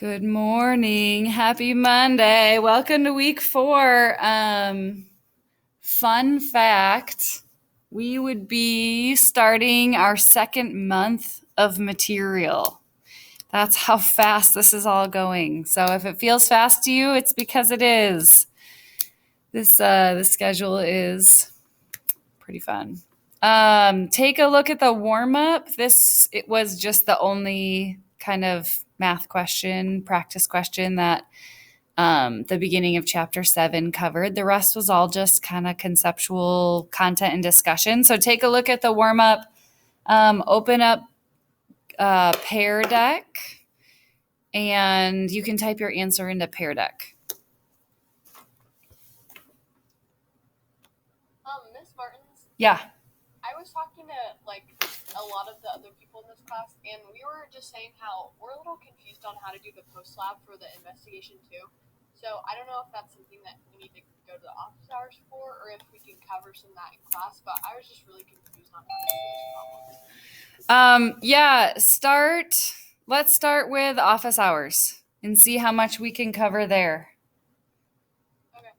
Good morning. Happy Monday. Welcome to week 4. Fun fact, we would be starting our second month of material. That's how fast this is all going. So if it feels fast to you, it's because it is. The schedule is pretty fun. Take a look at the warm-up. It was just the only kind of math question, practice question that the beginning of chapter 7 covered. The rest was all just kind of conceptual content and discussion. So take a look at the warm-up. Open up Pear Deck, and you can type your answer into Pear Deck. Miss Martins? Yeah. I was talking to a lot of the other people in this class, and we were just saying how we're a little confused on how to do the post lab for the investigation too. So I don't know if that's something that we need to go to the office hours for, or if we can cover some of that in class. But I was just really confused on how to do those problems. Let's start with office hours and see how much we can cover there. Okay.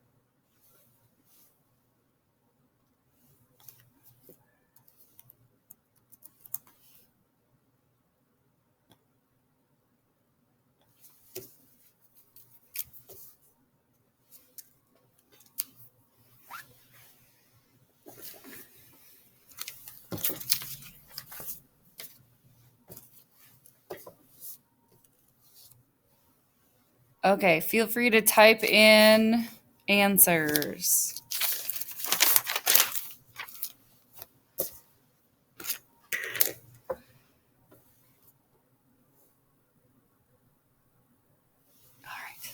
Okay, feel free to type in answers. All right.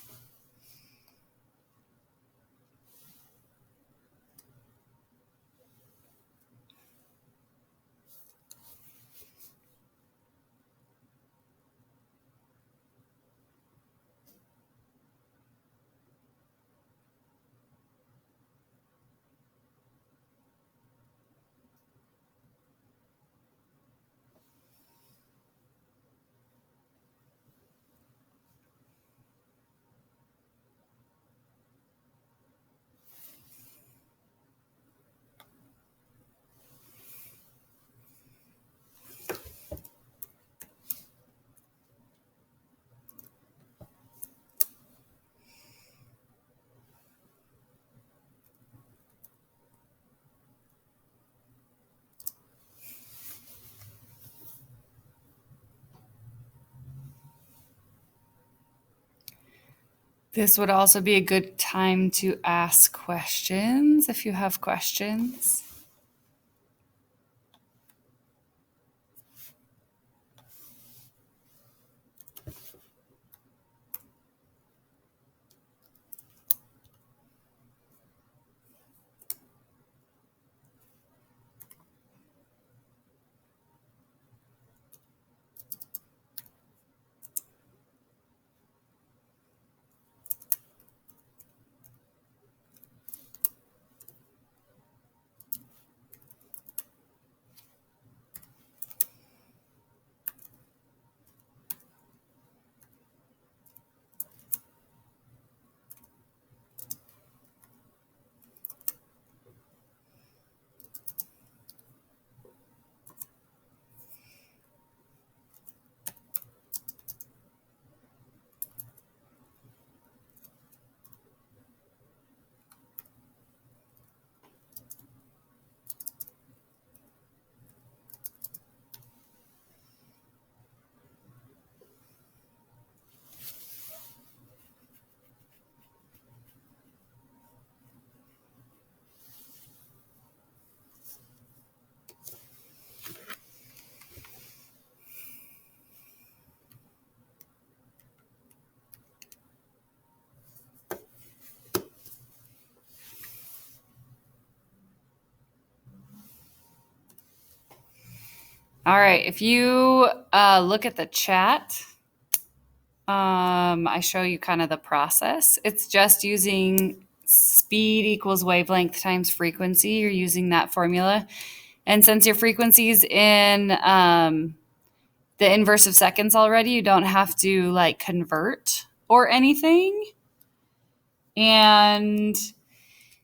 This would also be a good time to ask questions if you have questions. All right, if you look at the chat, I show you kind of the process. It's just using speed equals wavelength times frequency. You're using that formula. And since your frequency is in the inverse of seconds already. You don't have to like convert or anything. And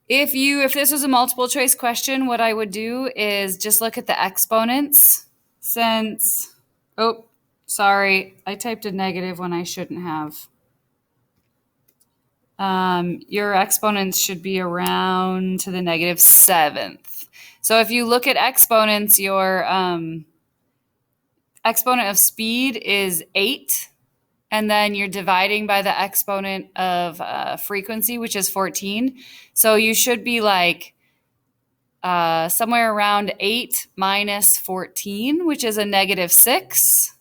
if this was a multiple choice question, what I would do is just look at the exponents since, oh, sorry, I typed a negative when I shouldn't have. Your exponents should be around to the -7th. So if you look at exponents, your exponent of speed is 8, and then you're dividing by the exponent of frequency, which is 14. So you should be like somewhere around 8 minus 14, which is a -6.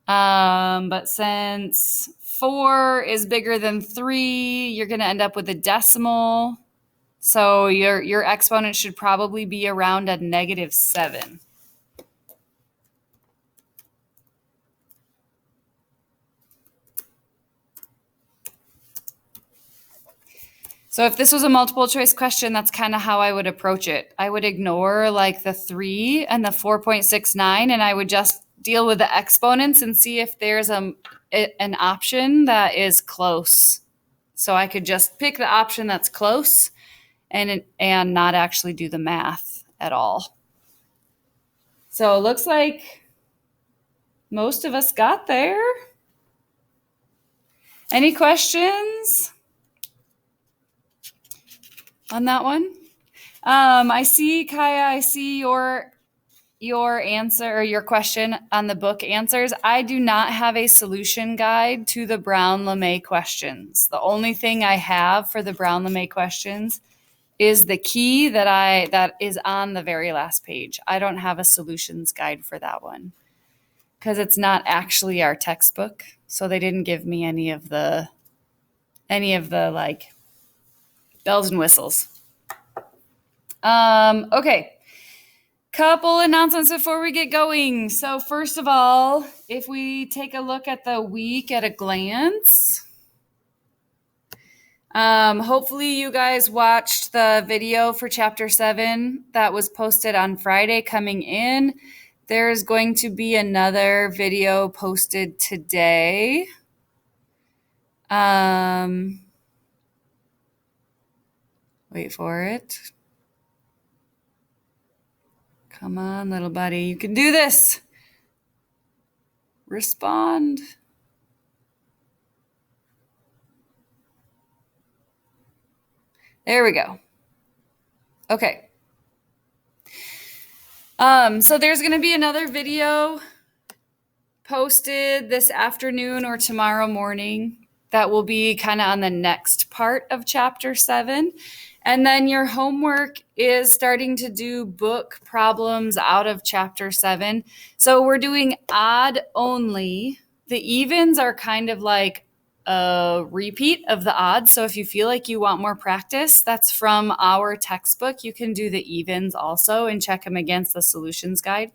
But since 4 is bigger than 3, you're going to end up with a decimal. So your exponent should probably be around a -7. So if this was a multiple choice question, that's kind of how I would approach it. I would ignore like the 3 and the 4.69, and I would just deal with the exponents and see if there's an option that is close. So I could just pick the option that's close and not actually do the math at all. So it looks like most of us got there. Any questions on that one? I see, Kaya, I see your answer or your question on the book answers. I do not have a solution guide to the Brown-LeMay questions. The only thing I have for the Brown-LeMay questions is the key that is on the very last page. I don't have a solutions guide for that one because it's not actually our textbook. So they didn't give me any of the like bells and whistles. Okay. Couple announcements before we get going. So first of all, if we take a look at the week at a glance, hopefully you guys watched the video for chapter 7 that was posted on Friday coming in. There's going to be another video posted today. Wait for it. Come on, little buddy. You can do this. Respond. There we go. Okay. So there's going to be another video posted this afternoon or tomorrow morning that will be kind of on the next part of chapter 7. And then your homework is starting to do book problems out of chapter 7. So we're doing odd only. The evens are kind of like a repeat of the odds. So if you feel like you want more practice, that's from our textbook. You can do the evens also and check them against the solutions guide.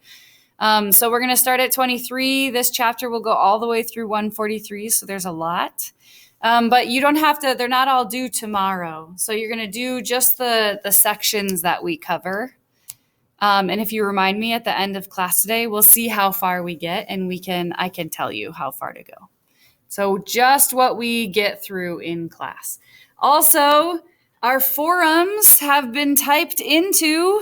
So we're going to start at 23. This chapter will go all the way through 143. So there's a lot. But you don't have to, they're not all due tomorrow. So you're going to do just the sections that we cover. And if you remind me at the end of class today, we'll see how far we get and I can tell you how far to go. So just what we get through in class. Also, our forums have been typed into.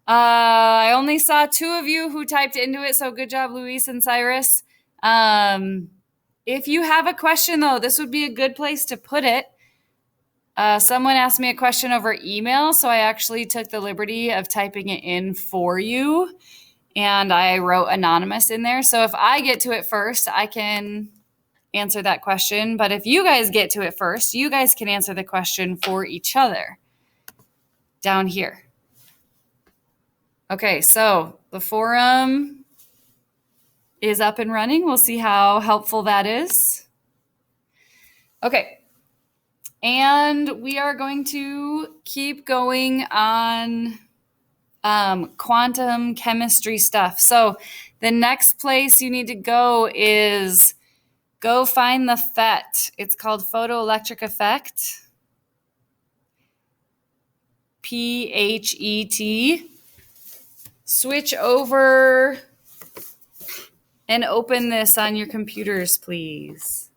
I only saw 2 of you who typed into it. So good job, Luis and Cyrus. If you have a question, though, this would be a good place to put it. Someone asked me a question over email, so I actually took the liberty of typing it in for you, and I wrote anonymous in there. So if I get to it first, I can answer that question. But if you guys get to it first, you guys can answer the question for each other down here. Okay, so the forum is up and running. We'll see how helpful that is. Okay. And we are going to keep going on quantum chemistry stuff. So the next place you need to go is go find the PHET. It's called photoelectric effect. PHET. Switch over And open this on your computers, please.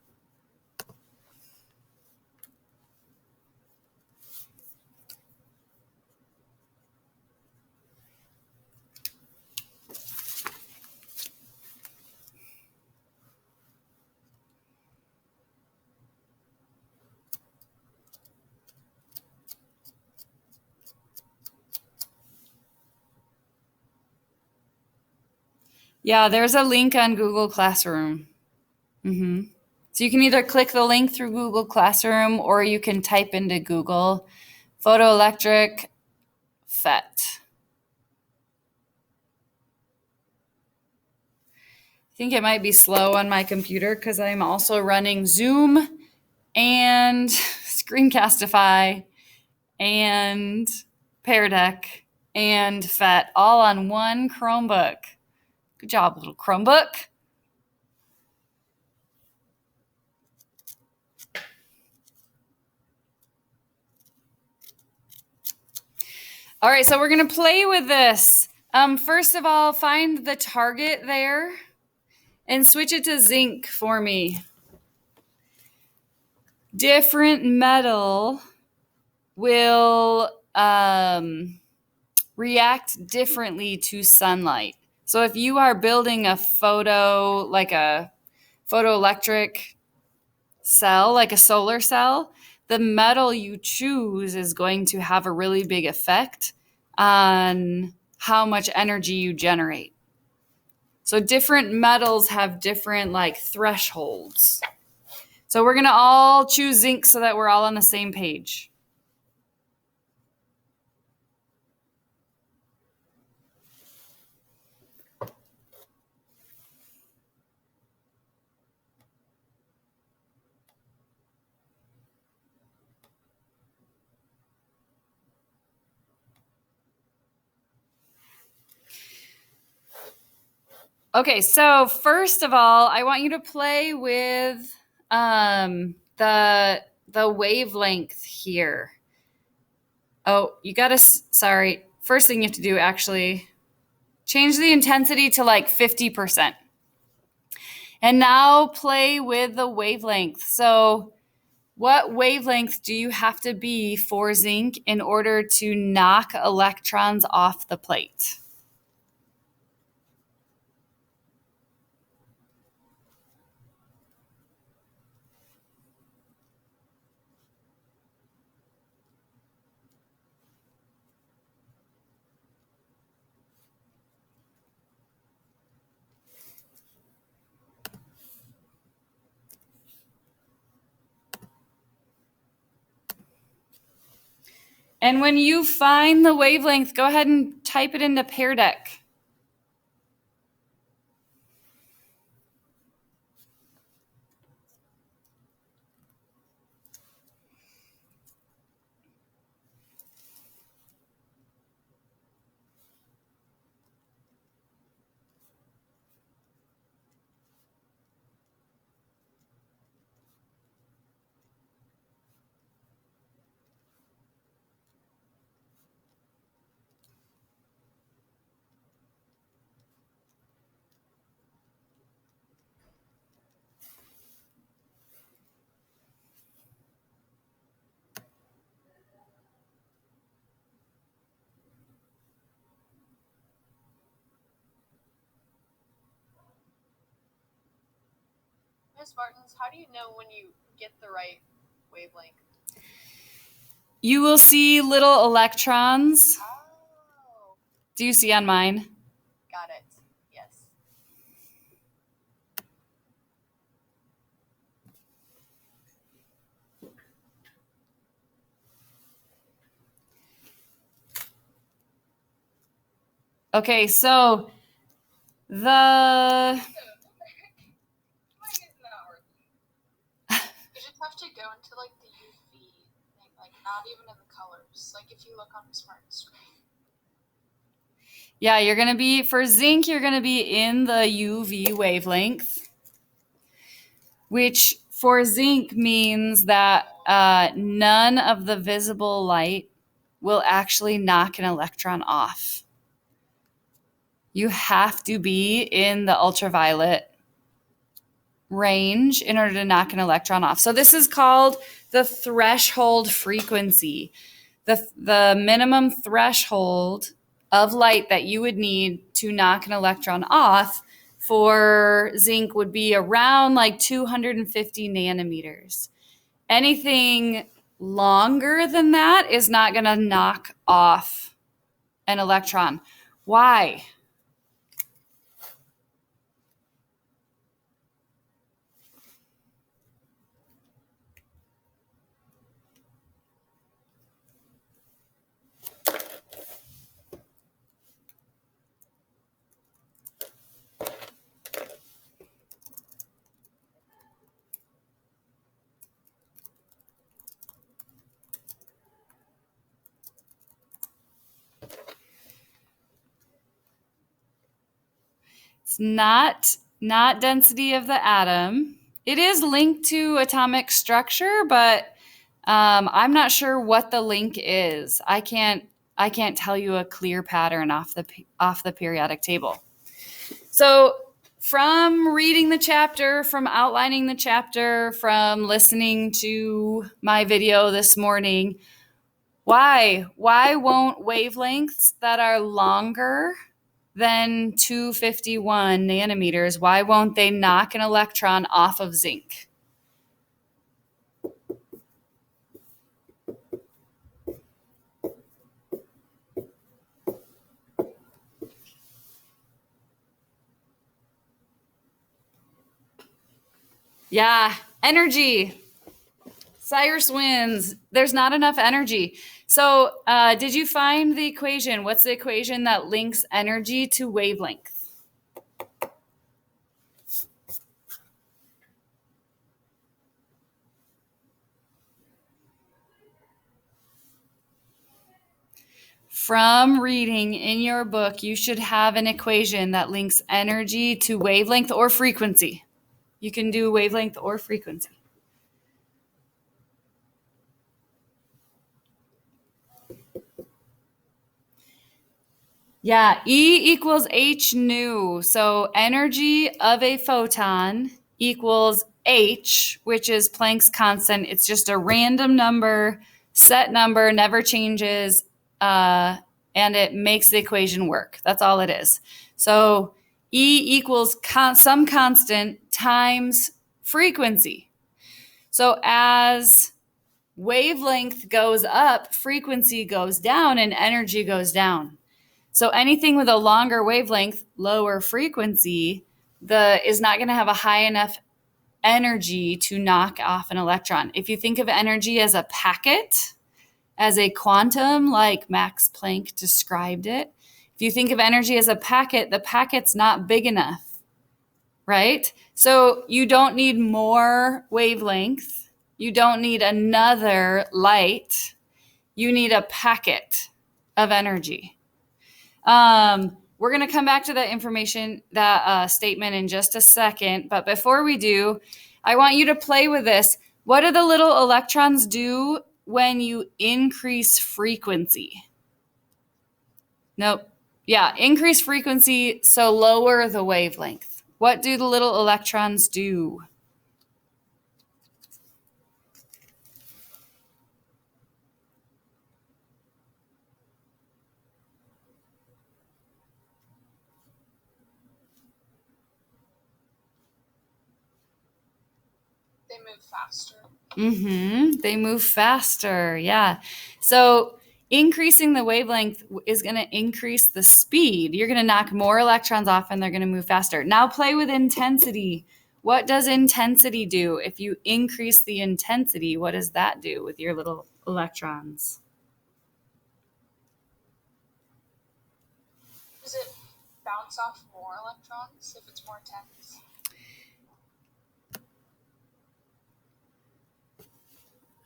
Yeah, there's a link on Google Classroom. So you can either click the link through Google Classroom or you can type into Google Photoelectric FET. I think it might be slow on my computer because I'm also running Zoom and Screencastify and Pear Deck and FET all on one Chromebook. Good job, little Chromebook. All right, so we're going to play with this. First of all, find the target there and switch it to zinc for me. Different metal will react differently to sunlight. So if you are building a photoelectric cell, like a solar cell, the metal you choose is going to have a really big effect on how much energy you generate. So different metals have different thresholds. So we're going to all choose zinc so that we're all on the same page. Okay, so first of all, I want you to play with the wavelength here. Oh, you gotta, sorry. First thing you have to do, actually, change the intensity to 50%. And now play with the wavelength. So what wavelength do you have to be for zinc in order to knock electrons off the plate? And when you find the wavelength, go ahead and type it into Pear Deck. Ms. Martins, how do you know when you get the right wavelength? You will see little electrons. Oh. Do you see on mine? Got it. Yes. Okay, so the... You just have to go into the UV thing, not even in the colors. If you look on the smart screen. Yeah, you're going to be, for zinc, you're going to be in the UV wavelength, which for zinc means that none of the visible light will actually knock an electron off. You have to be in the ultraviolet range in order to knock an electron off. So this is called the threshold frequency. The minimum threshold of light that you would need to knock an electron off for zinc would be around like 250 nanometers. Anything longer than that is not going to knock off an electron. Why? It's not density of the atom. It is linked to atomic structure, but I'm not sure what the link is. I can't tell you a clear pattern off the periodic table. So from reading the chapter, from outlining the chapter, from listening to my video this morning, why won't wavelengths that are longer than 251 nanometers, why won't they knock an electron off of zinc? Yeah, energy. Cyrus wins. There's not enough energy. So did you find the equation? What's the equation that links energy to wavelength? From reading in your book, you should have an equation that links energy to wavelength or frequency. You can do wavelength or frequency. Yeah, E equals h nu. So energy of a photon equals h, which is Planck's constant. It's just a random number, set number, never changes, and it makes the equation work. That's all it is. So E equals some constant times frequency. So as wavelength goes up, frequency goes down, and energy goes down. So anything with a longer wavelength, lower frequency, is not going to have a high enough energy to knock off an electron. If you think of energy as a packet, as a quantum, like Max Planck described it, if you think of energy as a packet, the packet's not big enough, right? So you don't need more wavelength. You don't need another light. You need a packet of energy. We're going to come back to that information, that statement in just a second. But before we do, I want you to play with this. What do the little electrons do when you increase frequency? Nope. Yeah, increase frequency, so lower the wavelength. What do the little electrons do? They move faster. They move faster, yeah. So increasing the wavelength is going to increase the speed. You're going to knock more electrons off and they're going to move faster. Now play with intensity. What does intensity do? If you increase the intensity, what does that do with your little electrons? Does it bounce off more electrons if it's more intense?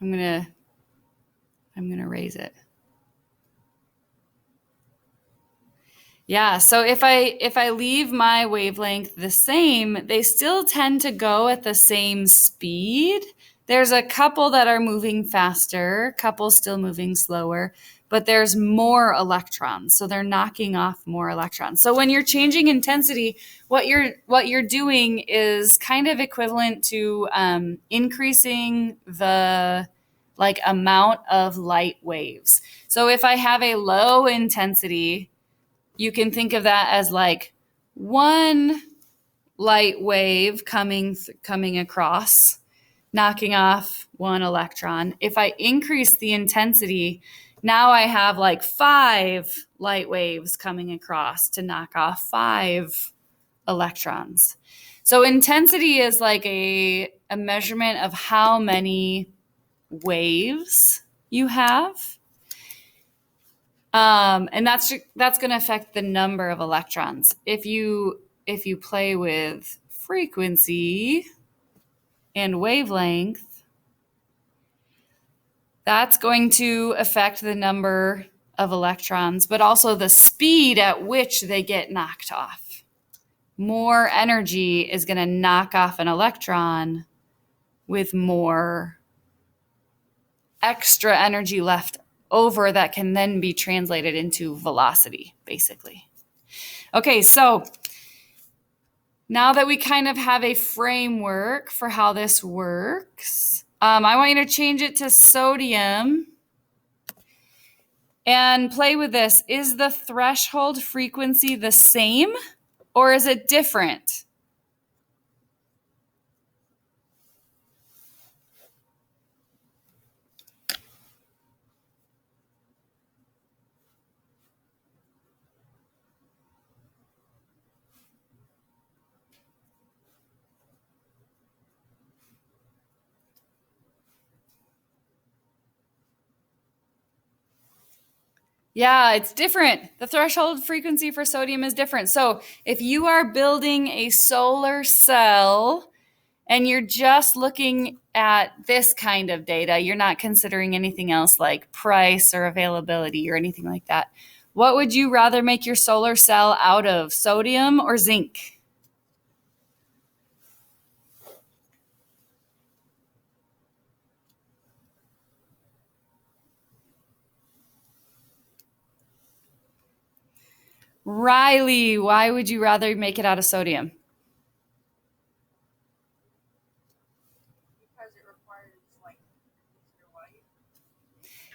I'm gonna raise it. Yeah, so if I leave my wavelength the same, they still tend to go at the same speed. There's a couple that are moving faster, couple still moving slower, but there's more electrons. So they're knocking off more electrons. So when you're changing intensity, what you're doing is kind of equivalent to increasing the amount of light waves. So if I have a low intensity, you can think of that as like one light wave coming across, knocking off one electron. If I increase the intensity, now I have like 5 light waves coming across to knock off 5 electrons. So intensity is like a measurement of how many waves you have. And that's going to affect the number of electrons. If you play with frequency and wavelength, that's going to affect the number of electrons, but also the speed at which they get knocked off. More energy is going to knock off an electron with more extra energy left over that can then be translated into velocity, basically. Okay, so now that we kind of have a framework for how this works, I want you to change it to sodium and play with this. Is the threshold frequency the same or is it different? Yeah, it's different. The threshold frequency for sodium is different. So if you are building a solar cell and you're just looking at this kind of data, you're not considering anything else like price or availability or anything like that, what would you rather make your solar cell out of, sodium or zinc? Riley, why would you rather make it out of sodium? Because it requires like nuclear light.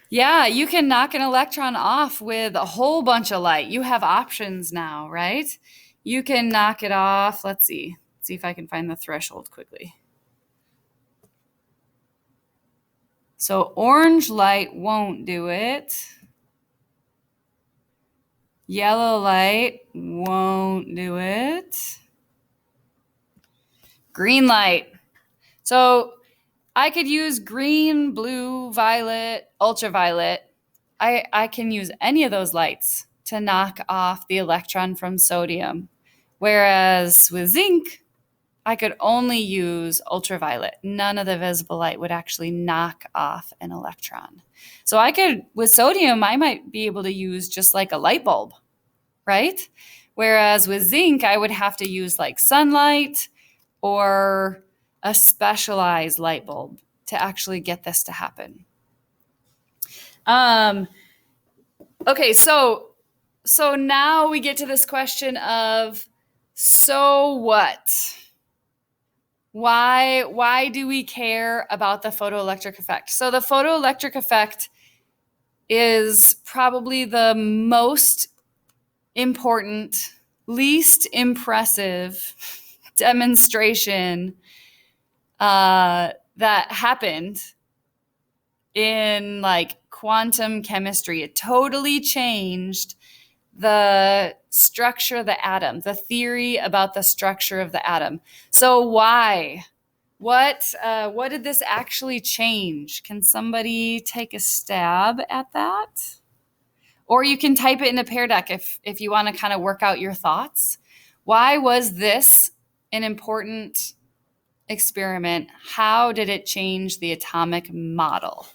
Yeah, you can knock an electron off with a whole bunch of light. You have options now, right? You can knock it off. Let's see. Let's see if I can find the threshold quickly. So orange light won't do it. Yellow light won't do it. Green light. So I could use green, blue, violet, ultraviolet. I can use any of those lights to knock off the electron from sodium. Whereas with zinc, I could only use ultraviolet. None of the visible light would actually knock off an electron. So I could, with sodium, I might be able to use just like a light bulb, right? Whereas with zinc, I would have to use like sunlight or a specialized light bulb to actually get this to happen. Okay, so now we get to this question of, so what? Why do we care about the photoelectric effect? So the photoelectric effect is probably the most important, least impressive demonstration that happened in like quantum chemistry. It totally changed the structure of the atom, the theory about the structure of the atom. So why? What did this actually change? Can somebody take a stab at that? Or you can type it in a Pear Deck if you want to kind of work out your thoughts. Why was this an important experiment? How did it change the atomic model?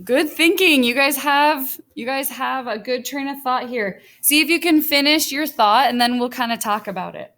Good thinking. You guys have a good train of thought here. See if you can finish your thought and then we'll kind of talk about it.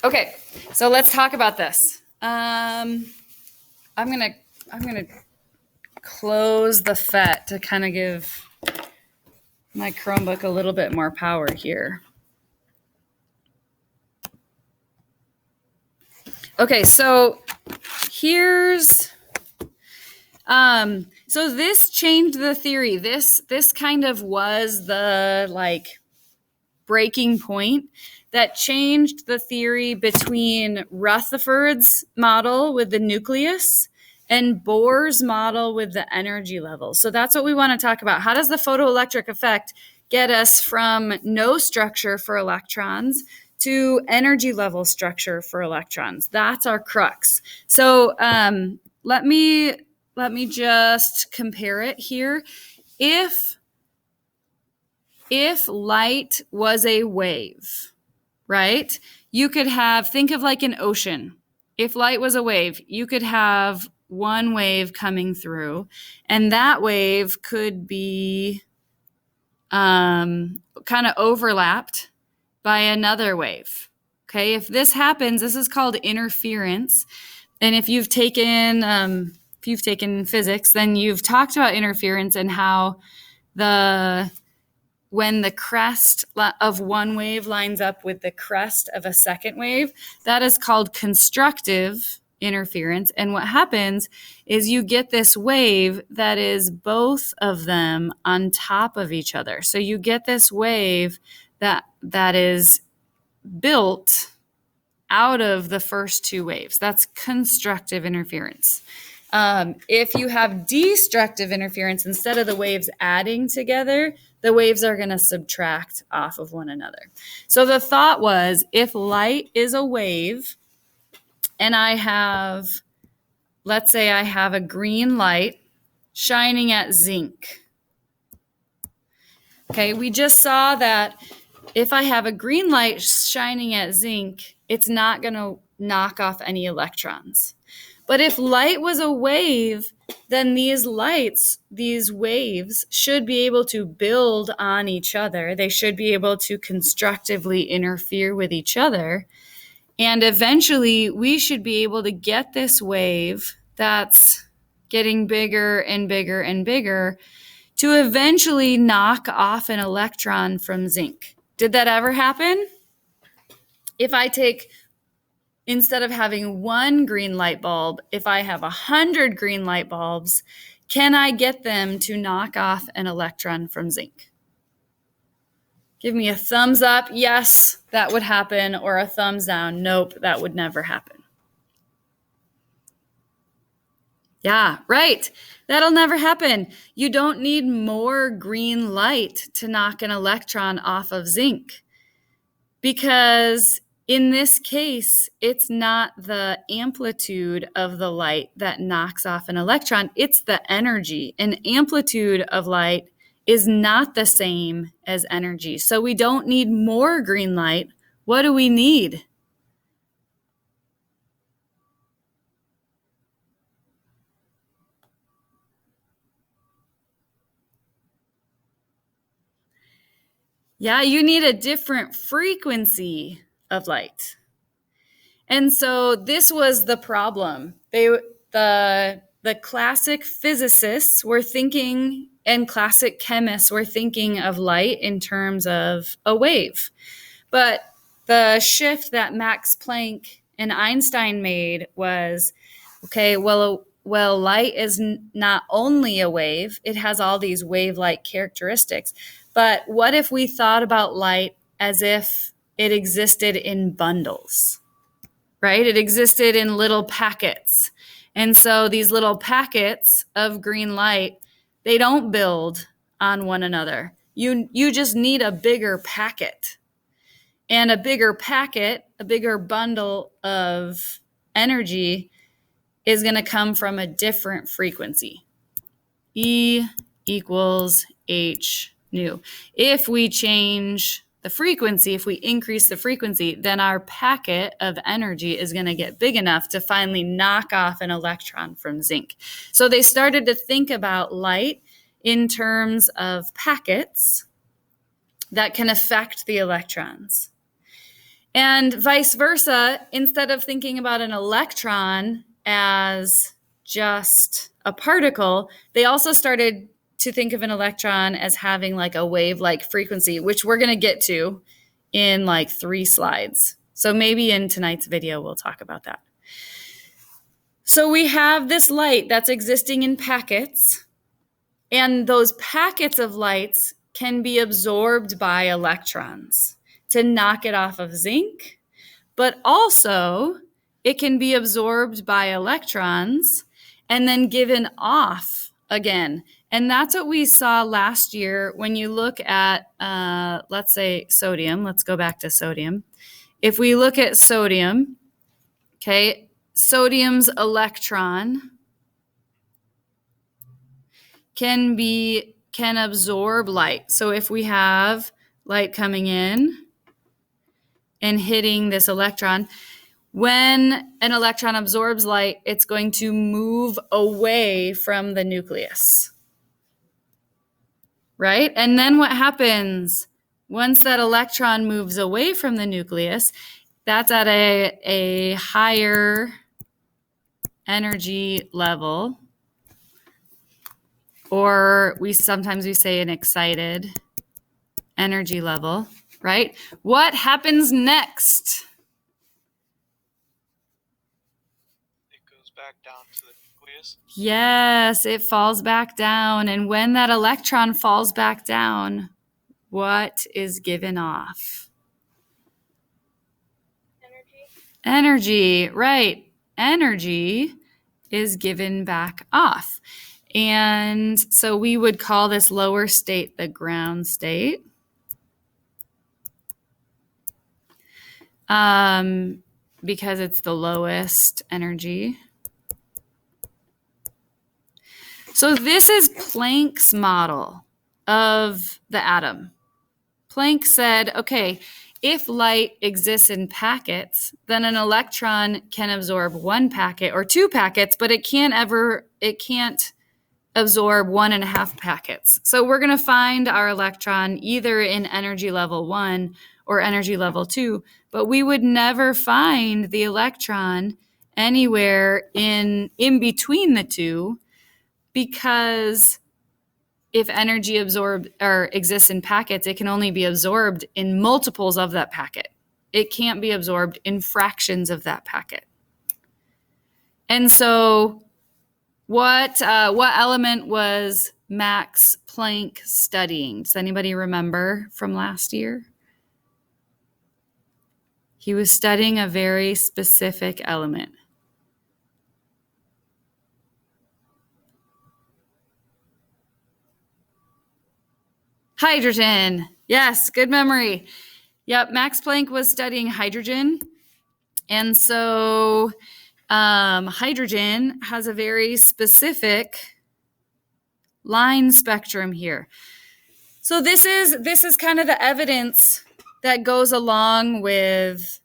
Okay, so let's talk about this. I'm gonna close the FET to kind of give my Chromebook a little bit more power here. Okay, so here's so this changed the theory. This kind of was the like breaking point that changed the theory between Rutherford's model with the nucleus and Bohr's model with the energy level. So that's what we want to talk about. How does the photoelectric effect get us from no structure for electrons to energy level structure for electrons? That's our crux. So let me just compare it here. If light was a wave, right? You could have, think of like an ocean. If light was a wave, you could have one wave coming through, and that wave could be kind of overlapped by another wave. Okay, if this happens, this is called interference. And if you've taken physics, then you've talked about interference and how when the crest of one wave lines up with the crest of a second wave, that is called constructive interference. And what happens is you get this wave that is both of them on top of each other. So you get this wave that is built out of the first two waves. That's constructive interference. If you have destructive interference, instead of the waves adding together, the waves are going to subtract off of one another. So the thought was, if light is a wave, and let's say I have a green light shining at zinc. Okay, we just saw that if I have a green light shining at zinc, it's not going to knock off any electrons. But if light was a wave, then these waves should be able to build on each other. They should be able to constructively interfere with each other. And eventually, we should be able to get this wave that's getting bigger and bigger and bigger to eventually knock off an electron from zinc. Did that ever happen? If I take, instead of having one green light bulb, if I have 100 green light bulbs, can I get them to knock off an electron from zinc? Give me a thumbs up, yes, that would happen, or a thumbs down, nope, that would never happen. Yeah, right. That'll never happen. You don't need more green light to knock an electron off of zinc, because in this case, it's not the amplitude of the light that knocks off an electron, it's the energy. And amplitude of light is not the same as energy. So we don't need more green light. What do we need? Yeah, you need a different frequency of light. And so this was the problem. The classic physicists were thinking, and classic chemists were thinking of light in terms of a wave. But the shift that Max Planck and Einstein made was, okay, well, light is not only a wave, it has all these wave-like characteristics, But what if we thought about light as if it existed in bundles, right? It existed in little packets. And so these little packets of green light, they don't build on one another. You just need a bigger packet. And a bigger packet, a bigger bundle of energy is going to come from a different frequency. E equals H nu. If we change the frequency, if we increase the frequency, then our packet of energy is going to get big enough to finally knock off an electron from zinc. So they started to think about light in terms of packets that can affect the electrons. And vice versa, instead of thinking about an electron as just a particle, they also started to think of an electron as having like a wave-like frequency, which we're going to get to in like 3 slides. So maybe in tonight's video, we'll talk about that. So we have this light that's existing in packets, and those packets of lights can be absorbed by electrons to knock it off of zinc, but also it can be absorbed by electrons and then given off again. And that's what we saw last year when you look at, let's say, sodium. Let's go back to sodium. If we look at sodium, okay, sodium's electron can absorb light. So if we have light coming in and hitting this electron, when an electron absorbs light, it's going to move away from the nucleus, right? And then what happens once that electron moves away from the nucleus? That's at a higher energy level, or sometimes we say an excited energy level, right? What happens next? It goes back down to the nucleus. Yes, it falls back down. And when that electron falls back down, what is given off? Energy, right. Energy is given back off. And so we would call this lower state the ground state. Because it's the lowest energy. So this is Planck's model of the atom. Planck said, okay, if light exists in packets, then an electron can absorb 1 packet or 2 packets, but it can't absorb 1.5 packets. So we're going to find our electron either in energy level 1 or energy level 2, but we would never find the electron anywhere in between the two, because if energy exists in packets, it can only be absorbed in multiples of that packet. It can't be absorbed in fractions of that packet. And so what element was Max Planck studying? Does anybody remember from last year? He was studying a very specific element. Hydrogen. Yes, good memory. Yep, Max Planck was studying hydrogen. And so hydrogen has a very specific line spectrum here. So this is kind of the evidence that goes along with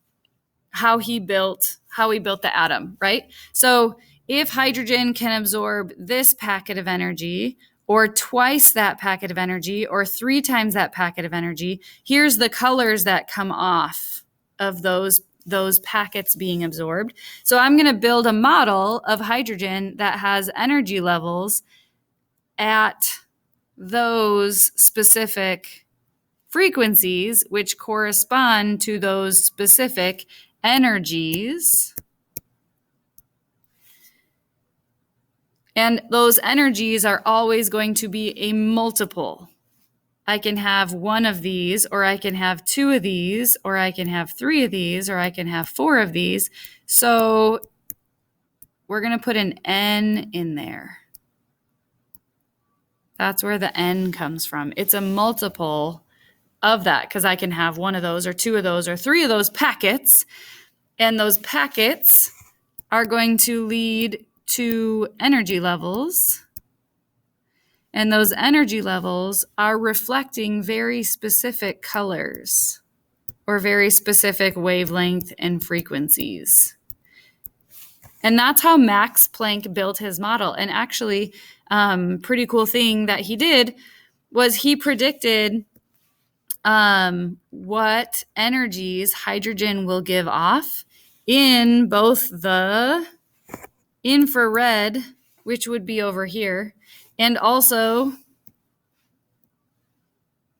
how he built the atom, right? So if hydrogen can absorb this packet of energy, or twice that packet of energy, or 3 times that packet of energy, here's the colors that come off of those packets being absorbed. So I'm going to build a model of hydrogen that has energy levels at those specific frequencies, which correspond to those specific energies. And those energies are always going to be a multiple I can have one of these, or I can have two of these, or I can have three of these, or I can have four of these. So we're going to put an N in there. That's where the N comes from. It's a multiple of that because I can have one of those or two of those or three of those packets. And those packets are going to lead to energy levels. And those energy levels are reflecting very specific colors or very specific wavelength and frequencies. And that's how Max Planck built his model. And actually, pretty cool thing that he did was he predicted what energies hydrogen will give off in both the infrared, which would be over here, and also, let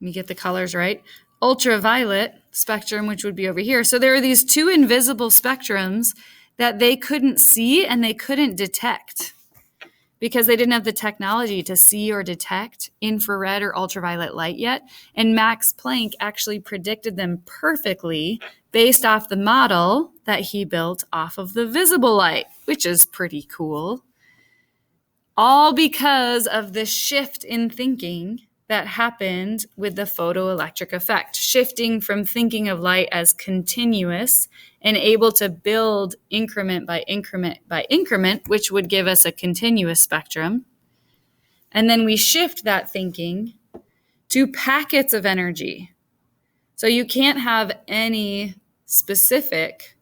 me get the colors right, ultraviolet spectrum, which would be over here. So there are these two invisible spectrums that they couldn't see and they couldn't detect because they didn't have the technology to see or detect infrared or ultraviolet light yet. And Max Planck actually predicted them perfectly based off the model that he built off of the visible light, which is pretty cool. All because of the shift in thinking that happened with the photoelectric effect, shifting from thinking of light as continuous and able to build increment by increment by increment, which would give us a continuous spectrum. And then we shift that thinking to packets of energy. So you can't have any specific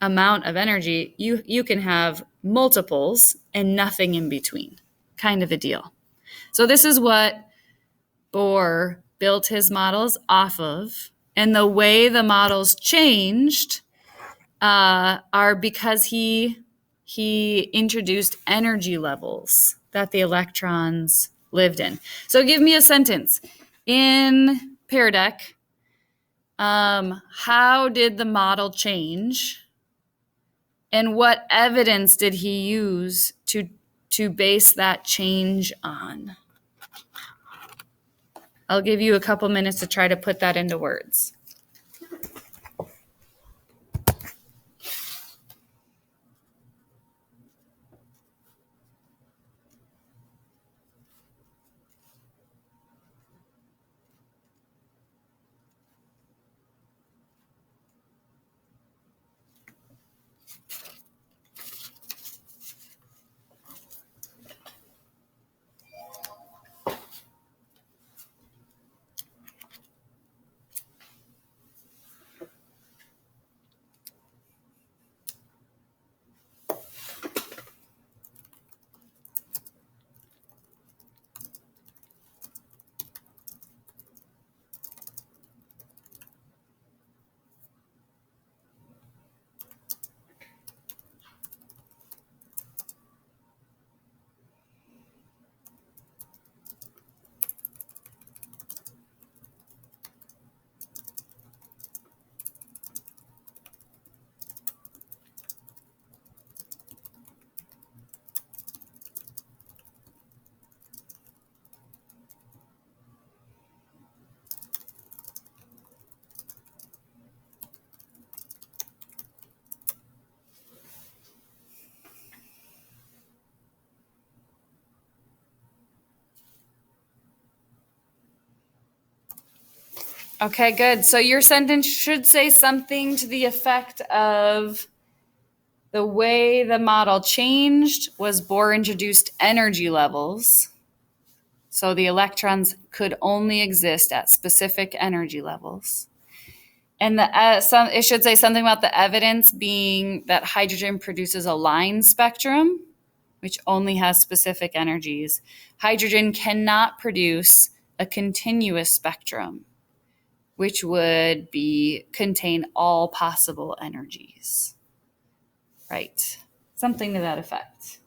amount of energy. You can have multiples and nothing in between, kind of a deal. So this is what Bohr built his models off of. And the way the models changed are because he introduced energy levels that the electrons lived in. So give me a sentence. In Pear Deck, how did the model change? And what evidence did he use to base that change on? I'll give you a couple minutes to try to put that into words. Okay, good. So your sentence should say something to the effect of the way the model changed was Bohr introduced energy levels. So the electrons could only exist at specific energy levels. And it should say something about the evidence being that hydrogen produces a line spectrum, which only has specific energies. Hydrogen cannot produce a continuous spectrum, which would contain all possible energies. Right. Something to that effect.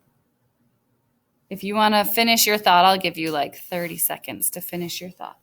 If you want to finish your thought, I'll give you like 30 seconds to finish your thought.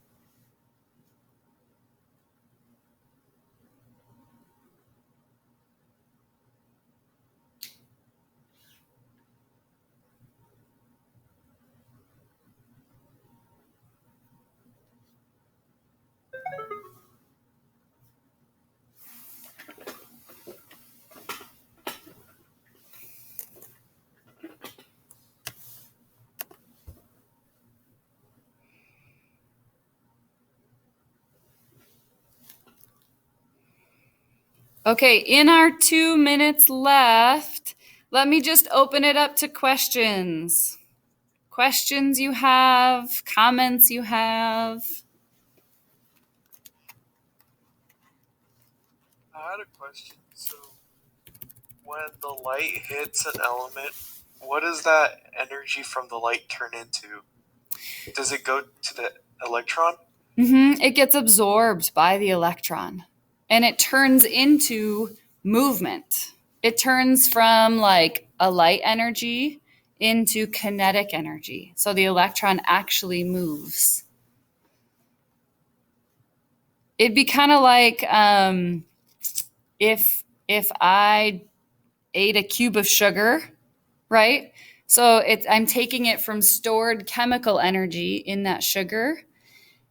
Okay, in our 2 minutes left, let me just open it up to questions. Questions you have, comments you have. I had a question. So, when the light hits an element, what does that energy from the light turn into? Does it go to the electron? It gets absorbed by the electron and it turns into movement. It turns from like a light energy into kinetic energy. So the electron actually moves. It'd be kind of like if I ate a cube of sugar, right? So I'm taking it from stored chemical energy in that sugar,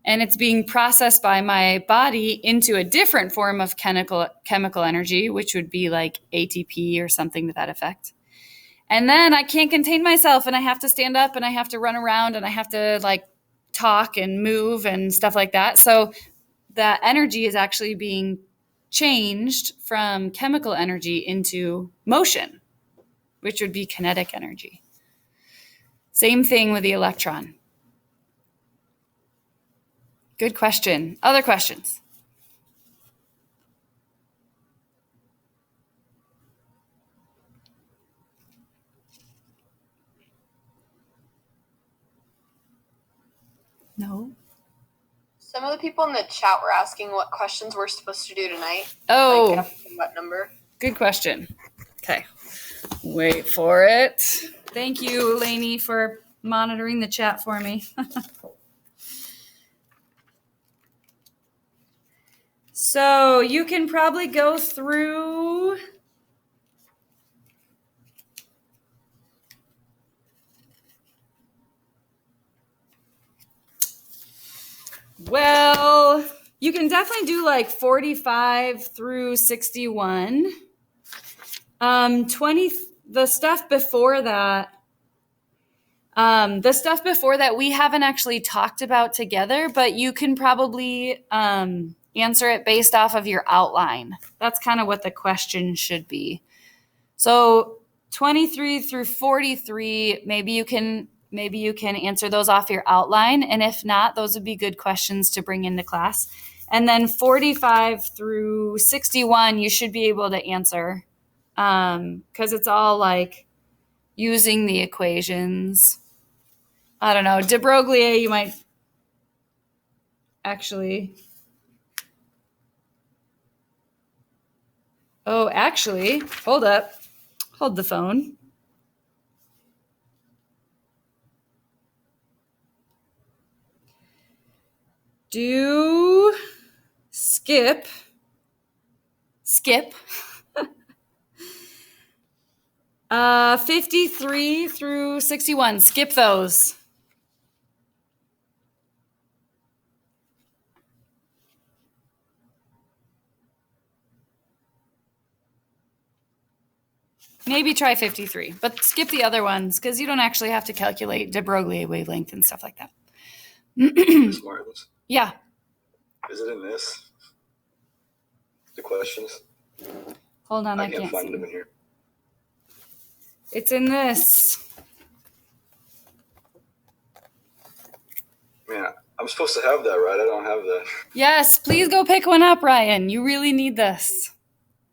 and it's being processed by my body into a different form of chemical energy, which would be like ATP or something to that effect. And then I can't contain myself, and I have to stand up, and I have to run around, and I have to like talk and move and stuff like that. So that energy is actually being changed from chemical energy into motion, which would be kinetic energy. Same thing with the electron. Good question. Other questions? No. Some of the people in the chat were asking what questions we're supposed to do tonight. Oh, Like, what number? good question. Okay. Wait for it. Thank you, Lainey, for monitoring the chat for me. So you can probably go through. Well, you can definitely do like 45 through 61. 20, the stuff before that, we haven't actually talked about together, but you can probably answer it based off of your outline. That's kind of what the question should be. So 23 through 43, maybe you can answer those off your outline. And if not, those would be good questions to bring into class. And then 45 through 61, you should be able to answer because it's all like using the equations. I don't know. De Broglie, you might actually. Oh, actually, hold up. Hold the phone. Do skip 53 through 61. Skip those. Maybe try 53, but skip the other ones because you don't actually have to calculate de Broglie wavelength and stuff like that. This wireless. Yeah. Is it in this? The questions? Hold on, I can't can't find see. them in here. It's in this. Man, I'm supposed to have that, right? I don't have that. Yes, please go pick one up, Ryan. You really need this.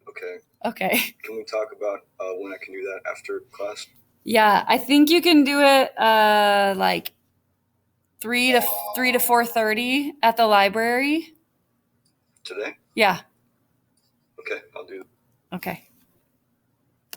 Okay. Okay. Can we talk about when I can do that after class? Yeah, I think you can do it like 3 to 4:30 at the library. Today? Yeah. Okay, I'll do it. Okay.